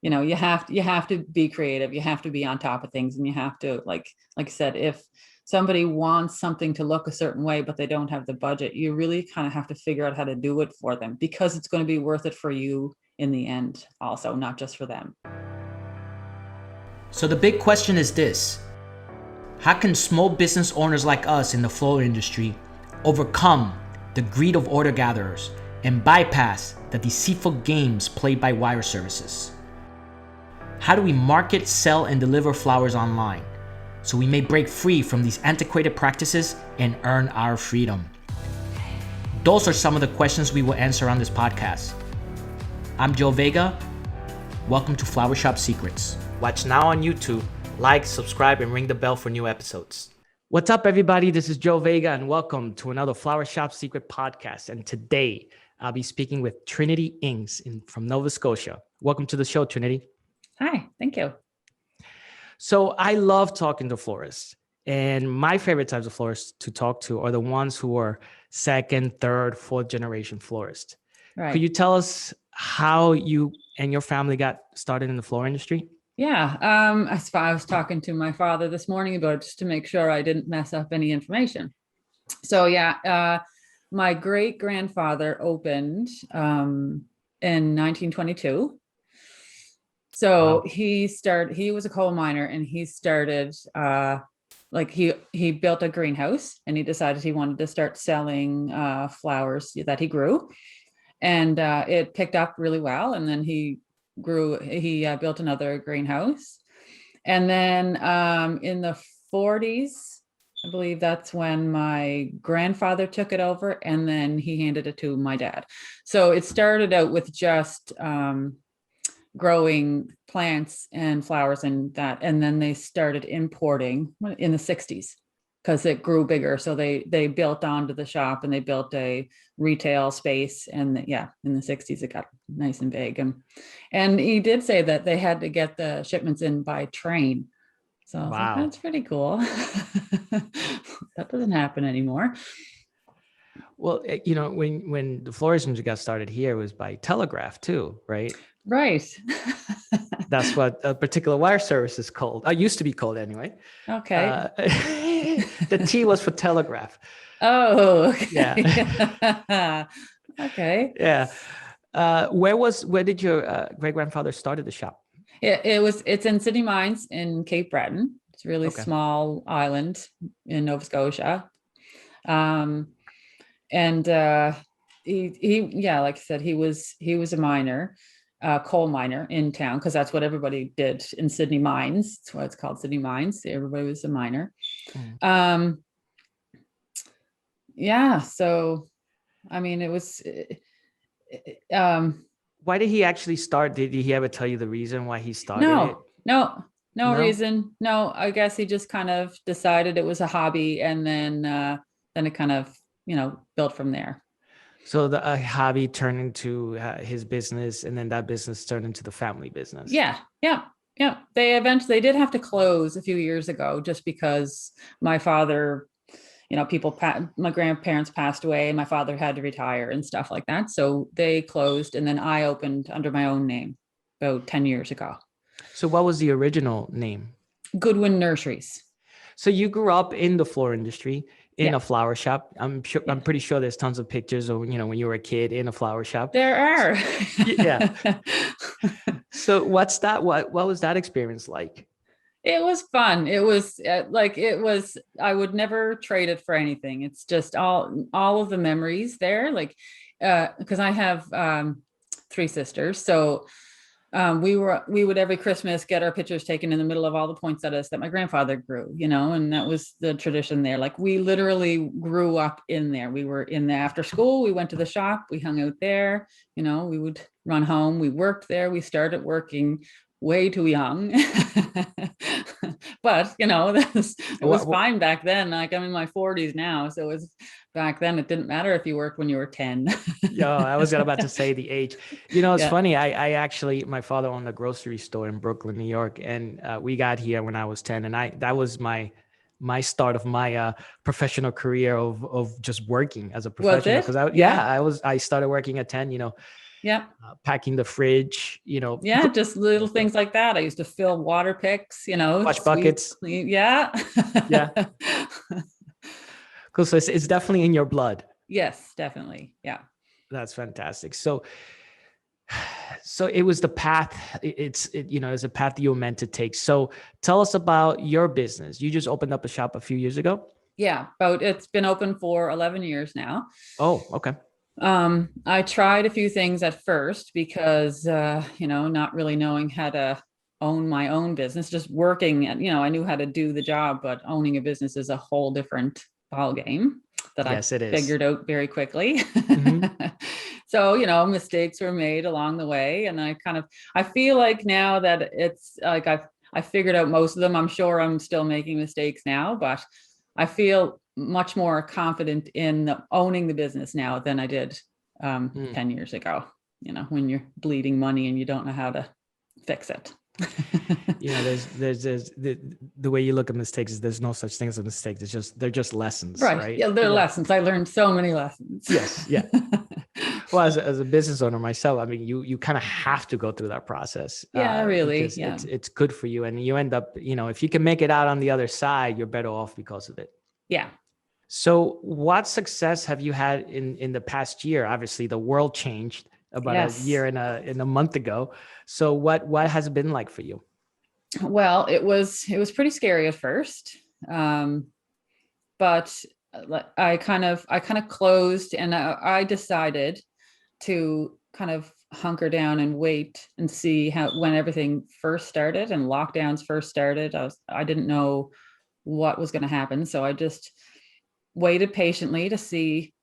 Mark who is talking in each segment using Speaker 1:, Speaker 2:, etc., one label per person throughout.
Speaker 1: You have to be creative. You have to be on top of things, and you have to, like I said, if somebody wants something to look a certain way, but they don't have the budget, you really kind of have to figure out how to do it for them, because it's going to be worth it for you in the end, also, not just for them.
Speaker 2: So the big question is this: how can small business owners like us in the floral industry overcome the greed of order gatherers and bypass the deceitful games played by wire services? How do we market, sell, and deliver flowers online so we may break free from these antiquated practices and earn our freedom? Those are some of the questions we will answer on this podcast. I'm Joe Vega. Welcome to Flower Shop Secrets. Watch now on YouTube. Like, subscribe, and ring the bell for new episodes. What's up, everybody? This is Joe Vega, and welcome to another Flower Shop Secret podcast. And today, I'll be speaking with Trinity Ings from Nova Scotia. Welcome to the show, Trinity.
Speaker 1: Hi, thank you.
Speaker 2: So I love talking to florists, and my favorite types of florists to talk to are the ones who are second, third, fourth generation florists.
Speaker 1: Right.
Speaker 2: Could you tell us how you and your family got started in the floral industry?
Speaker 1: Yeah, I was talking to my father this morning about it, just to make sure I didn't mess up any information. So my great grandfather opened in 1922. So
Speaker 2: Wow.
Speaker 1: he was a coal miner, and he started he built a greenhouse, and he decided he wanted to start selling flowers that he grew, and it picked up really well. And then he built another greenhouse, and then in the 40s, I believe that's when my grandfather took it over, and then he handed it to my dad. So it started out with just growing plants and flowers and that, and then they started importing in the 60s because it grew bigger. So they built onto the shop, and they built a retail space, and in the 60s it got nice and big. And he did say that they had to get the shipments in by train. So I was like,
Speaker 2: Wow.
Speaker 1: that's pretty cool. That doesn't happen anymore.
Speaker 2: Well, when the florist industry got started here, it was by telegraph too, right?
Speaker 1: Right.
Speaker 2: That's what a particular wire service is called. Used to be called anyway.
Speaker 1: Okay.
Speaker 2: The T was for telegraph.
Speaker 1: Oh, okay.
Speaker 2: Yeah.
Speaker 1: Okay.
Speaker 2: Yeah. Where did your great grandfather started the shop?
Speaker 1: It's in Sydney Mines in Cape Breton. It's a really
Speaker 2: Okay.
Speaker 1: small island in Nova Scotia. And like I said, he was a miner, coal miner in town, because that's what everybody did in Sydney Mines. That's why it's called Sydney Mines. Everybody was a miner. So I mean, it was
Speaker 2: why did he actually start? Did he ever tell you the reason why he started it?
Speaker 1: No
Speaker 2: No?
Speaker 1: reason. No, I guess he just kind of decided it was a hobby, and then it kind of, built from there.
Speaker 2: So the hobby turned into his business, and then that business turned into the family business.
Speaker 1: Yeah. They did have to close a few years ago, just because my father, my grandparents passed away, and my father had to retire and stuff like that. So they closed, and then I opened under my own name about 10 years ago.
Speaker 2: So what was the original name?
Speaker 1: Goodwin Nurseries.
Speaker 2: So you grew up in the floral industry, in a flower shop. I'm pretty sure there's tons of pictures of, when you were a kid in a flower shop.
Speaker 1: There are.
Speaker 2: Yeah. So what was that experience like?
Speaker 1: It was fun. It was I would never trade it for anything. It's just all of the memories there, because I have 3 sisters. So we would every Christmas get our pictures taken in the middle of all the poinsettias that my grandfather grew, and that was the tradition there. Like, we literally grew up in there. We were in there after school. We went to the shop. We hung out there. We would run home. We worked there. We started working way too young. But it was fine back then. Like, I'm in my 40s now, so it was back then. It didn't matter if you worked when you were 10.
Speaker 2: Yeah, I was about to say the age. It's funny. I actually, my father owned a grocery store in Brooklyn, New York, and we got here when I was 10, and that was my start of my professional career of just working as a professional. Because I started working at 10.
Speaker 1: Yeah.
Speaker 2: packing the fridge,
Speaker 1: Yeah. Just little things like that. I used to fill water picks,
Speaker 2: wash
Speaker 1: sweep,
Speaker 2: buckets.
Speaker 1: clean. Yeah.
Speaker 2: Yeah. Cool. So it's definitely in your blood.
Speaker 1: Yes, definitely. Yeah.
Speaker 2: That's fantastic. So it was the path. It's a path you were meant to take. So tell us about your business. You just opened up a shop a few years ago.
Speaker 1: Yeah. It's been open for 11 years now.
Speaker 2: Oh, okay.
Speaker 1: I tried a few things at first because, not really knowing how to own my own business, just working and, I knew how to do the job, but owning a business is a whole different ball game that I
Speaker 2: Yes, it is.
Speaker 1: figured out very quickly.
Speaker 2: Hmm.
Speaker 1: So, mistakes were made along the way. And I feel like now that it's like I figured out most of them. I'm sure I'm still making mistakes now, but I feel much more confident in owning the business now than I did 10 years ago, when you're bleeding money and you don't know how to fix it.
Speaker 2: There's the way you look at mistakes is there's no such thing as a mistake. They're just lessons,
Speaker 1: Right.
Speaker 2: right?
Speaker 1: Yeah, they're lessons. I learned so many lessons.
Speaker 2: Yes. Yeah. Well, as a business owner myself, I mean, you kind of have to go through that process,
Speaker 1: Yeah, really.
Speaker 2: because
Speaker 1: Yeah.
Speaker 2: it's good for you, and you end up, if you can make it out on the other side, you're better off because of it.
Speaker 1: Yeah.
Speaker 2: So, what success have you had in the past year? Obviously, the world changed about a
Speaker 1: Yes.
Speaker 2: year and a month ago. So, what has it been like for you?
Speaker 1: Well, it was pretty scary at first. But I kind of closed, and I decided to kind of hunker down and wait and see when everything first started and lockdowns first started. I didn't know what was going to happen, so I just waited patiently to see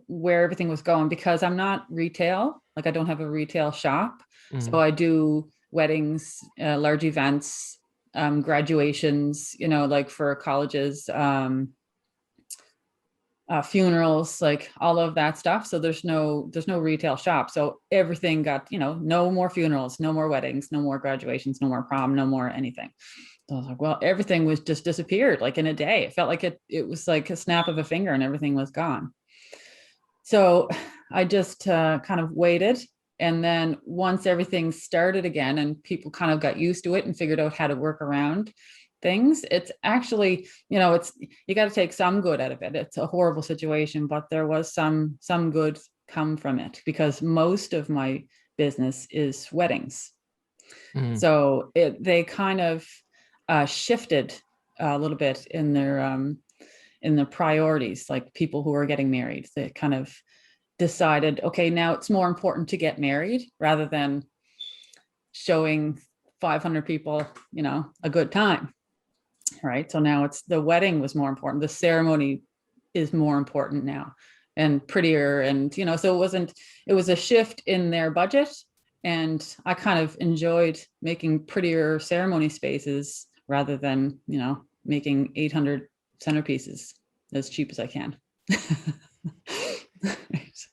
Speaker 1: where everything was going, because I'm not retail. Like, I don't have a retail shop. So I do weddings, large events, graduations, like for colleges, funerals, like all of that stuff. So there's no retail shop. So everything got, no more funerals, no more weddings, no more graduations, no more prom, no more anything. So I was like, well, everything was just disappeared like in a day. It felt like it was like a snap of a finger and everything was gone. So I just kind of waited. And then once everything started again and people kind of got used to it and figured out how to work around things, it's actually, you got to take some good out of it. It's a horrible situation, but there was some good come from it, because most of my business is weddings.
Speaker 2: Mm.
Speaker 1: So they kind of shifted a little bit in their priorities, like people who are getting married. They kind of decided, okay, now it's more important to get married rather than showing 500 people, a good time. Right. So now it's the wedding was more important. The ceremony is more important now and prettier. And, so it was a shift in their budget. And I kind of enjoyed making prettier ceremony spaces rather than, making 800 centerpieces as cheap as I can.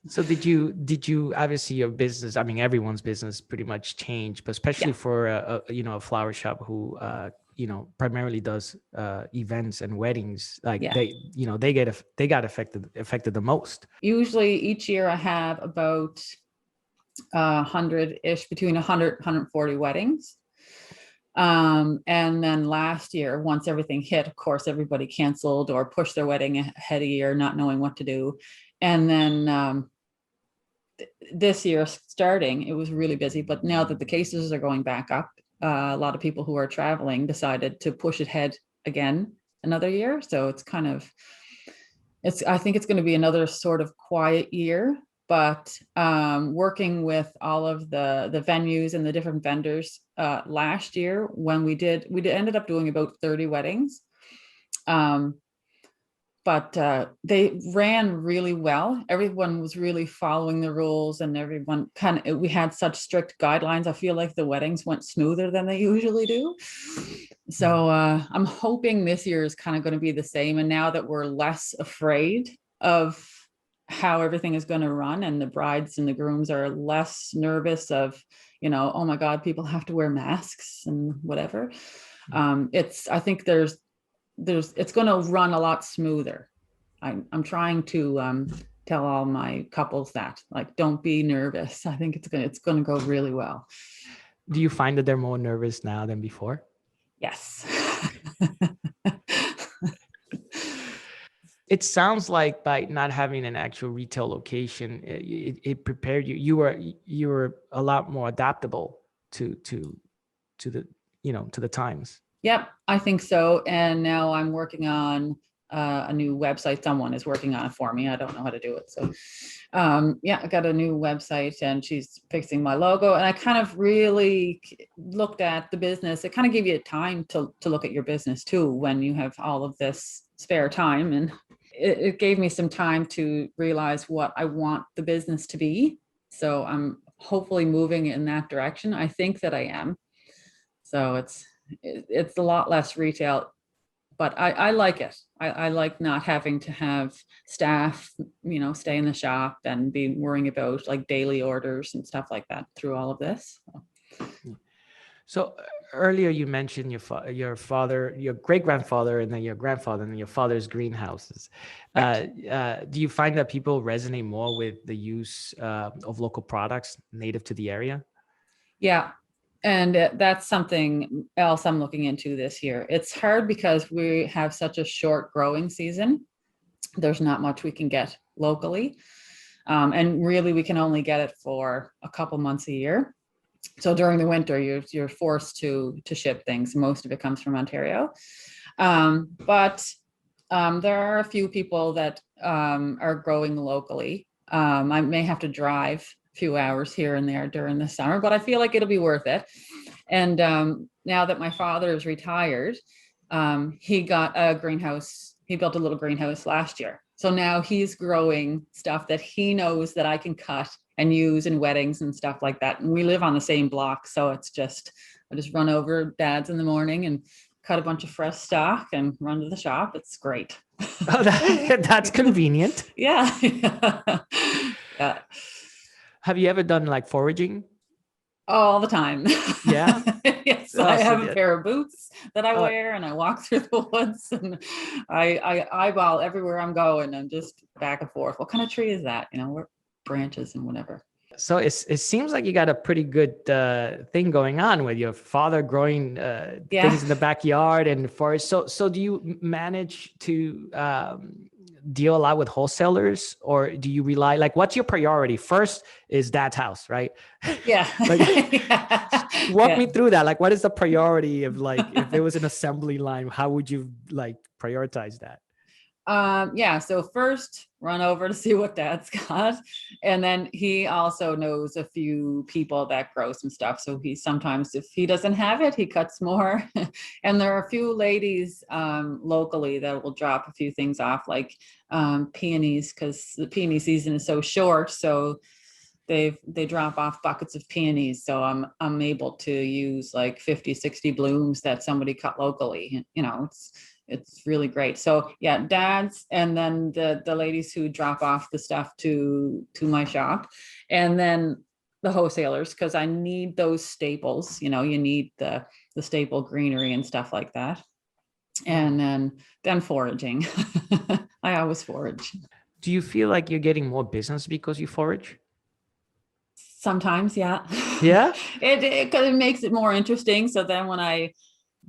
Speaker 2: So did you obviously your business, I mean, everyone's business pretty much changed, but especially for a flower shop who primarily does events and weddings, like
Speaker 1: Yeah.
Speaker 2: they got affected the most.
Speaker 1: Usually each year I have about 100-ish, between 100 140 weddings. And then last year, once everything hit, of course, everybody canceled or pushed their wedding ahead a year, not knowing what to do. And then this year starting, it was really busy. But now that the cases are going back up, a lot of people who are traveling decided to push it ahead again another year. So I think it's going to be another sort of quiet year. But working with all of the venues and the different vendors last year, when we ended up doing about 30 weddings. But they ran really well. Everyone was really following the rules, and everyone we had such strict guidelines. I feel like the weddings went smoother than they usually do. So I'm hoping this year is kind of going to be the same. And now that we're less afraid of how everything is going to run, and the brides and the grooms are less nervous of, oh my God, people have to wear masks and whatever. I think it's going to run a lot smoother. I'm trying to tell all my couples that, like, don't be nervous. I think it's gonna go really well.
Speaker 2: Do you find that they're more nervous now than before?
Speaker 1: Yes.
Speaker 2: It sounds like by not having an actual retail location, it prepared you. You were a lot more adaptable to the to the times.
Speaker 1: Yep, I think so. And now I'm working on a new website. Someone is working on it for me. I don't know how to do it. So, yeah, I got a new website and she's fixing my logo. And I kind of really looked at the business. It kind of gave you time to look at your business too when you have all of this spare time. And it gave me some time to realize what I want the business to be. So I'm hopefully moving in that direction. I think that I am. So it's a lot less retail, but I like it. I like not having to have staff, stay in the shop and be worrying about like daily orders and stuff like that through all of this.
Speaker 2: So earlier you mentioned your father, your great grandfather, and then your grandfather, and your father's greenhouses.
Speaker 1: Right.
Speaker 2: Do you find that people resonate more with the use of local products native to the area?
Speaker 1: Yeah. And that's something else I'm looking into this year. It's hard because we have such a short growing season. There's not much we can get locally. And really, we can only get it for a couple months a year. So during the winter, you're forced to ship things. Most of it comes from Ontario. But there are a few people that are growing locally. I may have to drive a few hours here and there during the summer, but I feel like it'll be worth it. And now that my father is retired, he got a greenhouse. He built a little greenhouse last year. So now he's growing stuff that he knows that I can cut and use in weddings and stuff like that. And we live on the same block. So I just run over Dad's in the morning and cut a bunch of fresh stock and run to the shop. It's great.
Speaker 2: Oh, that's convenient.
Speaker 1: Yeah. Yeah.
Speaker 2: Have you ever done like foraging?
Speaker 1: All the time.
Speaker 2: Yeah.
Speaker 1: Yes,
Speaker 2: Oh,
Speaker 1: I
Speaker 2: so
Speaker 1: have a pair of boots that I
Speaker 2: uh,
Speaker 1: wear and I walk through the woods and I eyeball everywhere I'm going. I'm just back and forth. What kind of tree is that? What branches and whatever.
Speaker 2: so it seems like you got a pretty good thing going on with your father growing
Speaker 1: Yeah.
Speaker 2: things in the backyard and forest. So do you manage to deal a lot with wholesalers, or do you rely, like, what's your priority? First is Dad's house, right?
Speaker 1: Yeah.
Speaker 2: Like,
Speaker 1: Yeah.
Speaker 2: walk
Speaker 1: Yeah.
Speaker 2: me through that. Like, what is the priority of, like, if there was an assembly line, how would you like prioritize that?
Speaker 1: Yeah, so first run over to see what Dad's got. And then he also knows a few people that grow some stuff. So he sometimes, if he doesn't have it, he cuts more. And there are a few ladies locally that will drop a few things off, like peonies, because the peony season is so short. So they drop off buckets of peonies. So I'm able to use like 50, 60 blooms that somebody cut locally. It's really great. So yeah, Dad's, and then the ladies who drop off the stuff to my shop, and then the wholesalers, because I need those staples. You need the staple greenery and stuff like that. And then foraging. I always forage.
Speaker 2: Do you feel like you're getting more business because you forage?
Speaker 1: Sometimes, yeah.
Speaker 2: Yeah.
Speaker 1: It makes it more interesting. So then when I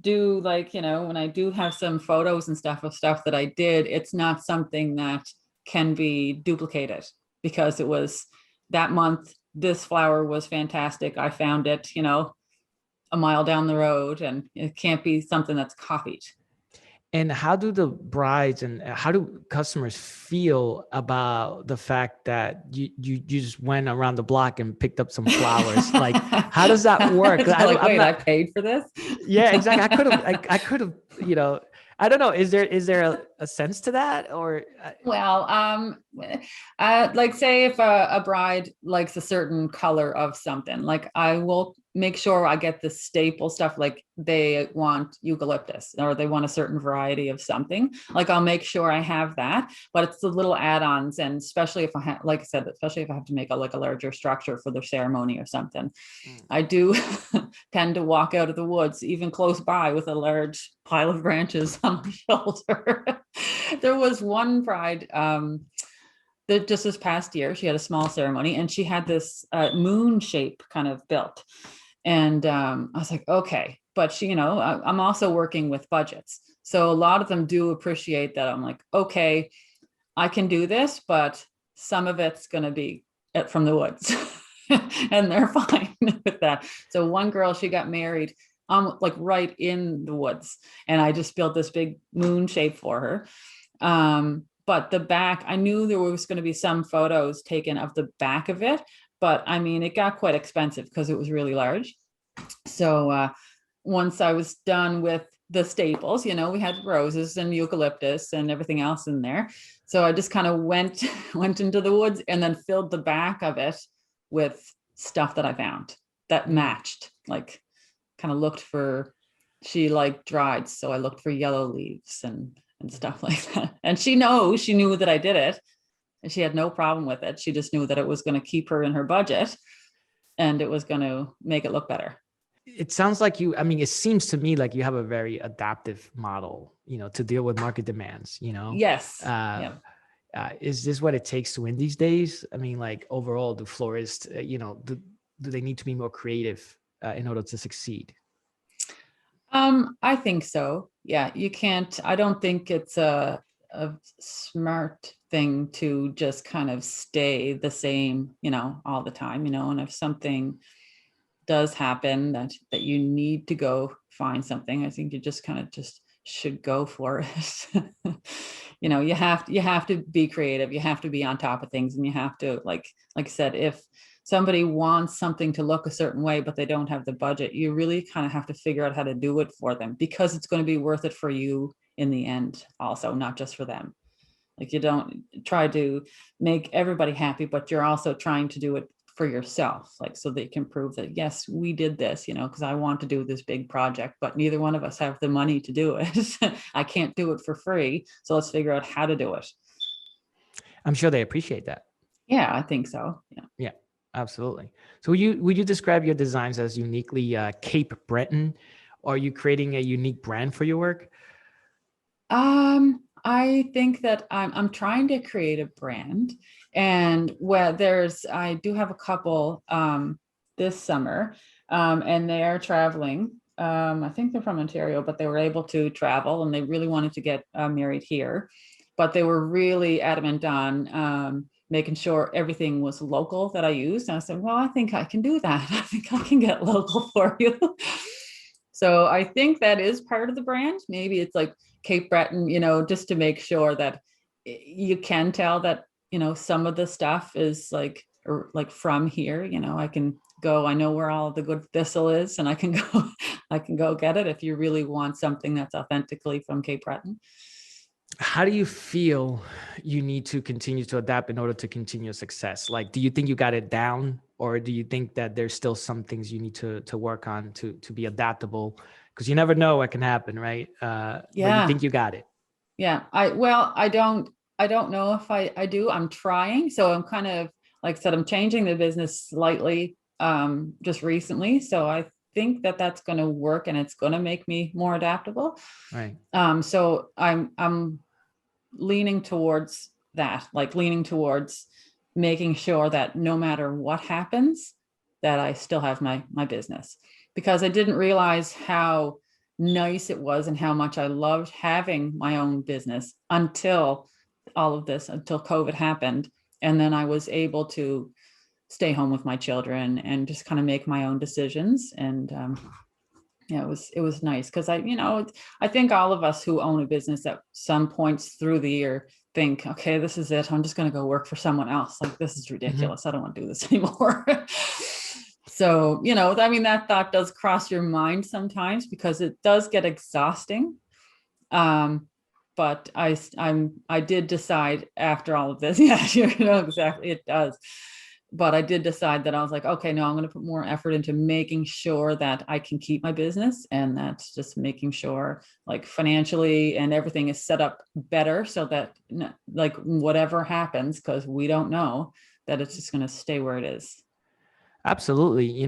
Speaker 1: do, like, when I do have some photos and stuff of stuff that I did, it's not something that can be duplicated because it was that month. This flower was fantastic. I found it, a mile down the road, and it can't be something that's copied.
Speaker 2: And how do the brides and how do customers feel about the fact that you just went around the block and picked up some flowers? Like, how does that work?
Speaker 1: Like,
Speaker 2: I'm
Speaker 1: wait, I
Speaker 2: not.
Speaker 1: paid for this?
Speaker 2: Yeah, exactly. I could have. I don't know. Is there a sense to that, or?
Speaker 1: Well, like, say if a bride likes a certain color of something, like, I will make sure I get the staple stuff. Like, they want eucalyptus or they want a certain variety of something. Like, I'll make sure I have that, but it's the little add-ons. And especially if I have, like I said, especially if I have to make a larger structure for their ceremony or something, I do tend to walk out of the woods, even close by, with a large pile of branches on my shoulder. There was one bride, just this past year, she had a small ceremony and she had this moon shape kind of built. And I was like, okay, but she, I'm also working with budgets. So a lot of them do appreciate that. I'm like, okay, I can do this, but some of it's going to be from the woods. And they're fine with that. So one girl, she got married like right in the woods. And I just built this big moon shape for her. But the back, I knew there was going to be some photos taken of the back of it, but I mean, it got quite expensive because it was really large. So once I was done with the staples, we had roses and eucalyptus and everything else in there. So I just kind of went into the woods and then filled the back of it with stuff that I found that matched, like kind of looked for, she like dried. So I looked for yellow leaves and stuff like that. And she knew that I did it and she had no problem with it. She just knew that it was going to keep her in her budget and it was going to make it look better.
Speaker 2: It sounds like it seems to me like you have a very adaptive model, to deal with market demands,
Speaker 1: Yes.
Speaker 2: Is this what it takes to win these days? I mean, like overall, do florists, do they need to be more creative in order to succeed?
Speaker 1: I think so. Yeah, you can't, I don't think it's a smart thing to just kind of stay the same, all the time, and if something does happen that you need to go find something, I think you just kind of just should go for it. You have to be creative, you have to be on top of things, and you have to, like I said, if somebody wants something to look a certain way but they don't have the budget, you really kind of have to figure out how to do it for them, because it's going to be worth it for you in the end also, not just for them. Like, you don't try to make everybody happy, but you're also trying to do it for yourself, like, so that you can prove that, yes, we did this, because I want to do this big project, but neither one of us have the money to do it. I can't do it for free. So let's figure out how to do it.
Speaker 2: I'm sure they appreciate that.
Speaker 1: Yeah, I think so.
Speaker 2: Yeah, absolutely. So would you describe your designs as uniquely Cape Breton, or are you creating a unique brand for your work?
Speaker 1: I think that I'm trying to create a brand, and I do have a couple this summer, and they are traveling. I think they're from Ontario, but they were able to travel and they really wanted to get married here, but they were really adamant on making sure everything was local that I used. And I said, well, I think I can do that. I think I can get local for you. So I think that is part of the brand. Maybe it's like Cape Breton, just to make sure that you can tell that, some of the stuff is like from here, I can go, I know where all the good thistle is, and I can go get it if you really want something that's authentically from Cape Breton.
Speaker 2: How do you feel you need to continue to adapt in order to continue success? Like, do you think you got it down, or do you think that there's still some things you need to work on to be adaptable? Because you never know what can happen, right?
Speaker 1: Yeah.
Speaker 2: But you think you got it.
Speaker 1: Yeah. I don't know if I do. I'm trying. So I'm kind of, like I said, I'm changing the business slightly just recently. So I think that that's going to work and it's going to make me more adaptable.
Speaker 2: Right.
Speaker 1: So I'm leaning towards that, like leaning towards making sure that no matter what happens, that I still have my business, because I didn't realize how nice it was and how much I loved having my own business until until COVID happened. And then I was able to stay home with my children and just kind of make my own decisions. And yeah, it was nice, because I think all of us who own a business at some points through the year think, okay, this is it. I'm just going to go work for someone else. Like, this is ridiculous. Mm-hmm. I don't want to do this anymore. So, that thought does cross your mind sometimes, because it does get exhausting. But I did decide after all of this, yeah, exactly, it does. But I did decide that I was like, okay, no, I'm going to put more effort into making sure that I can keep my business. And that's just making sure, like, financially and everything is set up better, so that, like, whatever happens, because we don't know, that it's just going to stay where it is.
Speaker 2: Absolutely.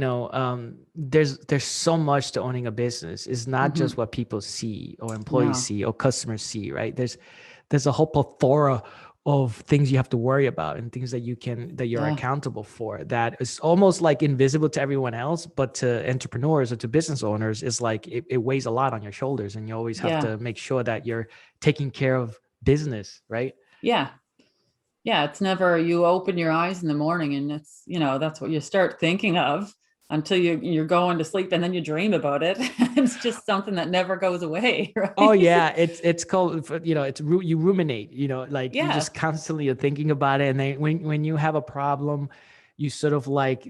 Speaker 2: There's so much to owning a business. It's not mm-hmm. just what people see or employees see or customers see, right? There's a whole plethora of things you have to worry about and things that you're
Speaker 1: Yeah.
Speaker 2: accountable for, that is almost like invisible to everyone else, but to entrepreneurs or to business owners is like it weighs a lot on your shoulders, and you always have
Speaker 1: Yeah.
Speaker 2: to make sure that you're taking care of business, right?
Speaker 1: Yeah. Yeah. It's never, you open your eyes in the morning and it's, that's what you start thinking of until you're going to sleep and then you dream about it. It's just something that never goes away,
Speaker 2: Oh
Speaker 1: right?
Speaker 2: yeah, it's called, you ruminate, like you
Speaker 1: Yeah.
Speaker 2: just constantly are thinking about it, and then when you have a problem, you sort of like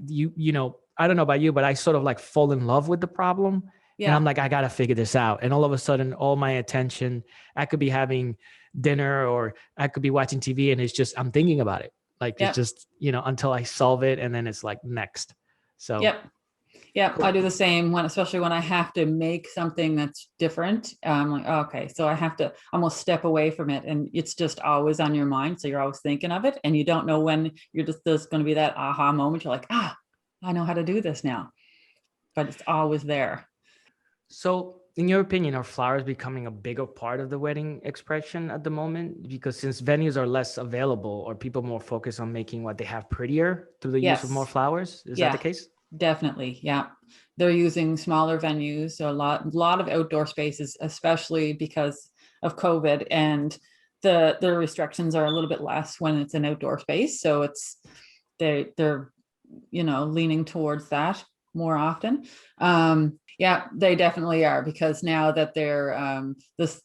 Speaker 2: I don't know about you, but I sort of like fall in love with the problem, and I'm
Speaker 1: Yeah.
Speaker 2: like, I gotta figure this out, and all of a sudden, all my attention, I could be having dinner or I could be watching TV, and it's just I'm thinking about it, like it's
Speaker 1: Yep.
Speaker 2: just until I solve it, and then it's like next. So
Speaker 1: Yep. Yeah, I
Speaker 2: cool.
Speaker 1: do the same when, especially when I have to make something that's different. I'm like, oh, okay, so I have to almost step away from it, and it's just always on your mind. So you're always thinking of it, and you don't know when you're just there's going to be that aha moment. You're like, I know how to do this now, but it's always there.
Speaker 2: So, in your opinion, are flowers becoming a bigger part of the wedding expression at the moment? Because since venues are less available, or people more focused on making what they have prettier through the use of more
Speaker 1: Yes,
Speaker 2: flowers? Is that the
Speaker 1: yeah,
Speaker 2: case?
Speaker 1: definitely, yeah. They're using smaller venues, so a lot of outdoor spaces, especially because of COVID, and the restrictions are a little bit less when it's an outdoor space. So they're leaning towards that more often. Yeah, they definitely are, because now that the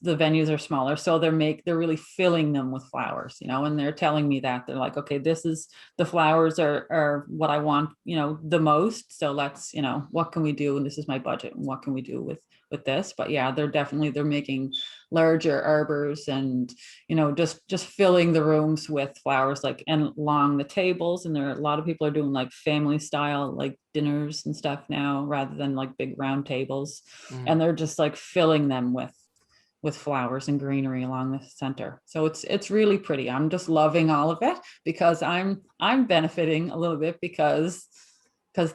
Speaker 1: venues are smaller, so they're really filling them with flowers, and they're telling me that they're like, okay, this is the flowers are what I want, the most. So let's, what can we do? And this is my budget. And what can we do with this? But yeah, they're making larger arbors, and just filling the rooms with flowers, like, and along the tables. And there are a lot of people are doing like family style, like dinners and stuff now, rather than like big round tables.
Speaker 2: Mm.
Speaker 1: And they're just like filling them with flowers and greenery along the center. So it's really pretty. I'm just loving all of it, because I'm benefiting a little bit, because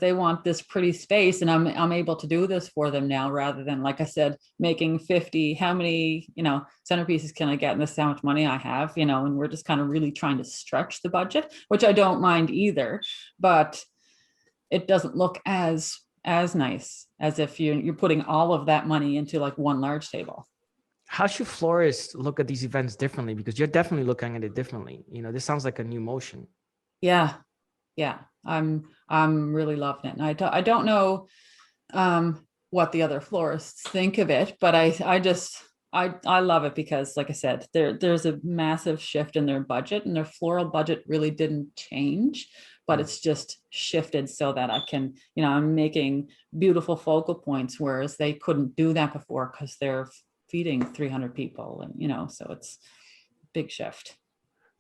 Speaker 1: they want this pretty space, and I'm able to do this for them now, rather than, like I said, making 50, how many centerpieces can I get, and this is how much money I have, and we're just kind of really trying to stretch the budget, which I don't mind either, but it doesn't look as nice as if you're putting all of that money into like one large table.
Speaker 2: How should florists look at these events differently? Because you're definitely looking at it differently. This sounds like a new motion.
Speaker 1: Yeah, yeah, I'm really loving it, and I don't know what the other florists think of it, but I love it, because like I said, there's a massive shift in their budget, and their floral budget really didn't change, but
Speaker 2: Mm.
Speaker 1: it's just shifted so that I can, I'm making beautiful focal points, whereas they couldn't do that before, because they're feeding 300 people, and so it's a big shift.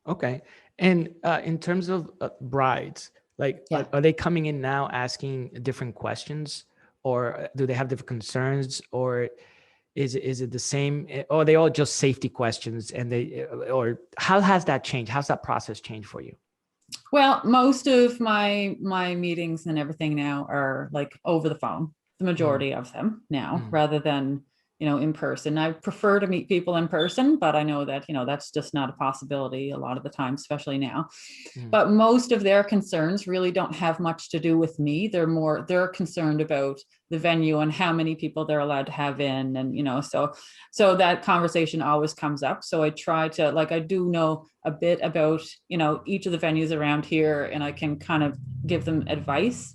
Speaker 2: Okay. And in terms of brides, like,
Speaker 1: Yeah.
Speaker 2: are they coming in now asking different questions, or do they have different concerns, or is it the same, or are they all just safety questions, and or how has that changed? How's that process changed for you?
Speaker 1: Well, most of my meetings and everything now are like over the phone, the
Speaker 2: Mm,
Speaker 1: majority of them now,
Speaker 2: mm,
Speaker 1: rather than, in person. I prefer to meet people in person, but I know that, that's just not a possibility a lot of the time, especially now.
Speaker 2: mm.
Speaker 1: But most of their concerns really don't have much to do with me. They're concerned about the venue and how many people they're allowed to have in, and so that conversation always comes up. So I try to, like, I do know a bit about each of the venues around here, and I can kind of give them advice.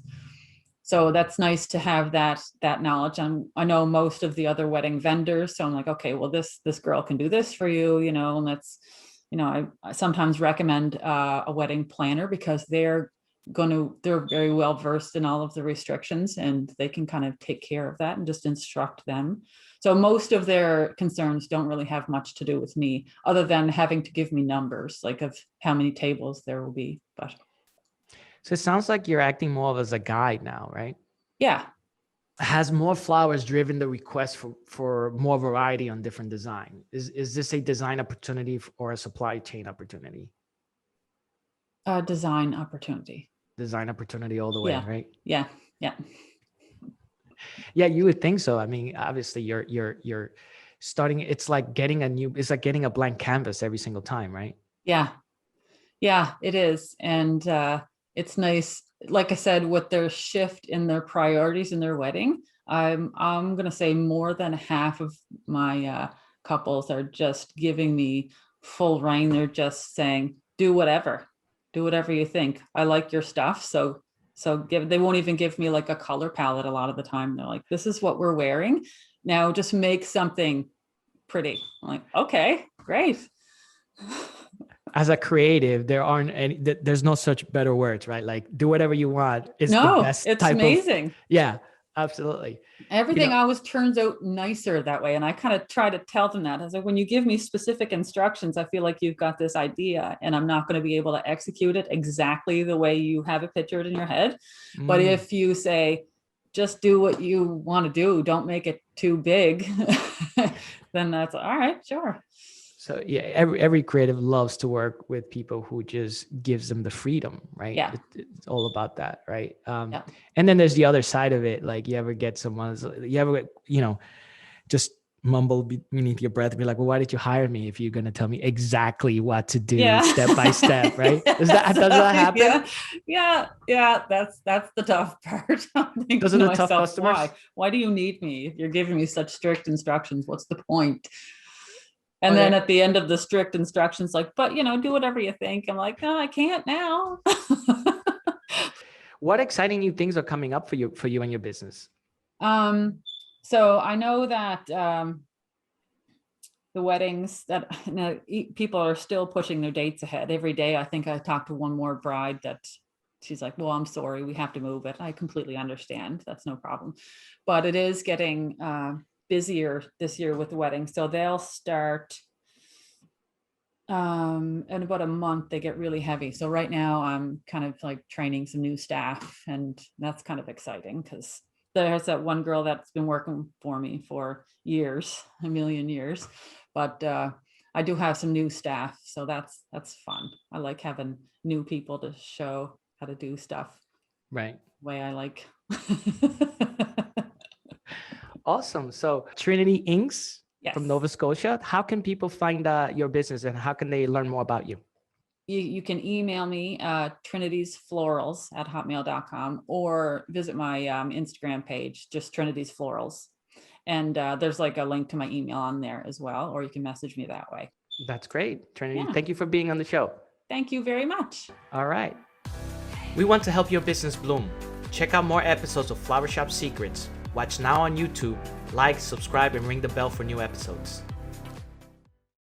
Speaker 1: So that's nice to have that knowledge. I know most of the other wedding vendors, so I'm like, okay, well, this girl can do this for you, and that's, I sometimes recommend a wedding planner, because they're very well versed in all of the restrictions, and they can kind of take care of that and just instruct them. So most of their concerns don't really have much to do with me, other than having to give me numbers, like, of how many tables there will be. But
Speaker 2: So it sounds like you're acting more of as a guide now, right?
Speaker 1: yeah.
Speaker 2: Has more flowers driven the request for more variety on different design? Is this a design opportunity or a supply chain opportunity?
Speaker 1: Design opportunity.
Speaker 2: Design opportunity all the way,
Speaker 1: Yeah,
Speaker 2: right?
Speaker 1: yeah, yeah,
Speaker 2: Yeah, you would think so. I mean, obviously you're starting, it's like getting a blank canvas every single time, right?
Speaker 1: yeah. Yeah, it is. And it's nice. Like I said, with their shift in their priorities in their wedding, I'm gonna say more than half of my couples are just giving me full reign. They're just saying, do whatever you think. I like your stuff. So give, they won't even give me like a color palette a lot of the time. They're like, this is what we're wearing. Now just make something pretty. I'm like, okay, great.
Speaker 2: As a creative, there aren't any, there's no such better words, right? Like do whatever you want is the
Speaker 1: No,
Speaker 2: best
Speaker 1: it's
Speaker 2: type of,
Speaker 1: amazing.
Speaker 2: yeah, absolutely. You
Speaker 1: Everything
Speaker 2: know,
Speaker 1: always turns out nicer that way. And I kind of try to tell them that. I was like, when you give me specific instructions, I feel like you've got this idea and I'm not going to be able to execute it exactly the way you have it pictured in your head. But if you say, just do what you want to do, don't make it too big, then that's all right, sure.
Speaker 2: so yeah, every creative loves to work with people who just gives them the freedom, right?
Speaker 1: Yeah.
Speaker 2: It's all about that, right?
Speaker 1: Yeah.
Speaker 2: And then there's the other side of it. Like you ever get someone, you ever, just mumble beneath your breath and be like, well, why did you hire me if you're going to tell me exactly what to do
Speaker 1: Yeah.
Speaker 2: step by step, right? Does that happen?
Speaker 1: Yeah. Yeah. That's the tough part. I'm thinking
Speaker 2: Those
Speaker 1: to
Speaker 2: are the tough
Speaker 1: myself,
Speaker 2: customers.
Speaker 1: why do you need me if you're giving me such strict instructions? What's the point? And then at the end of the strict instructions, like, but do whatever you think. I'm like, no, I can't now.
Speaker 2: What exciting new things are coming up for you and your business?
Speaker 1: So I know that the weddings that people are still pushing their dates ahead every day. I think I talked to one more bride that she's like, well, I'm sorry, we have to move it. I completely understand. That's no problem. But it is getting busier this year with the wedding. So they'll start in about a month. They get really heavy. So right now I'm kind of like training some new staff, and that's kind of exciting because there's that one girl that's been working for me for years, a million years. But I do have some new staff, so that's fun. I like having new people to show how to do stuff
Speaker 2: Right.
Speaker 1: the way I like.
Speaker 2: Awesome. So Trinity Inks
Speaker 1: Yes.
Speaker 2: from Nova Scotia. How can people find your business and how can they learn more about you?
Speaker 1: You can email me Trinity's Florals at hotmail.com or visit my Instagram page, just Trinity's Florals. And there's like a link to my email on there as well, or you can message me that way.
Speaker 2: That's great. Trinity,
Speaker 1: Yeah.
Speaker 2: Thank you for being on the show.
Speaker 1: Thank you very much.
Speaker 2: All right. We want to help your business bloom. Check out more episodes of Flower Shop Secrets. Watch now on YouTube, like, subscribe, and ring the bell for new episodes.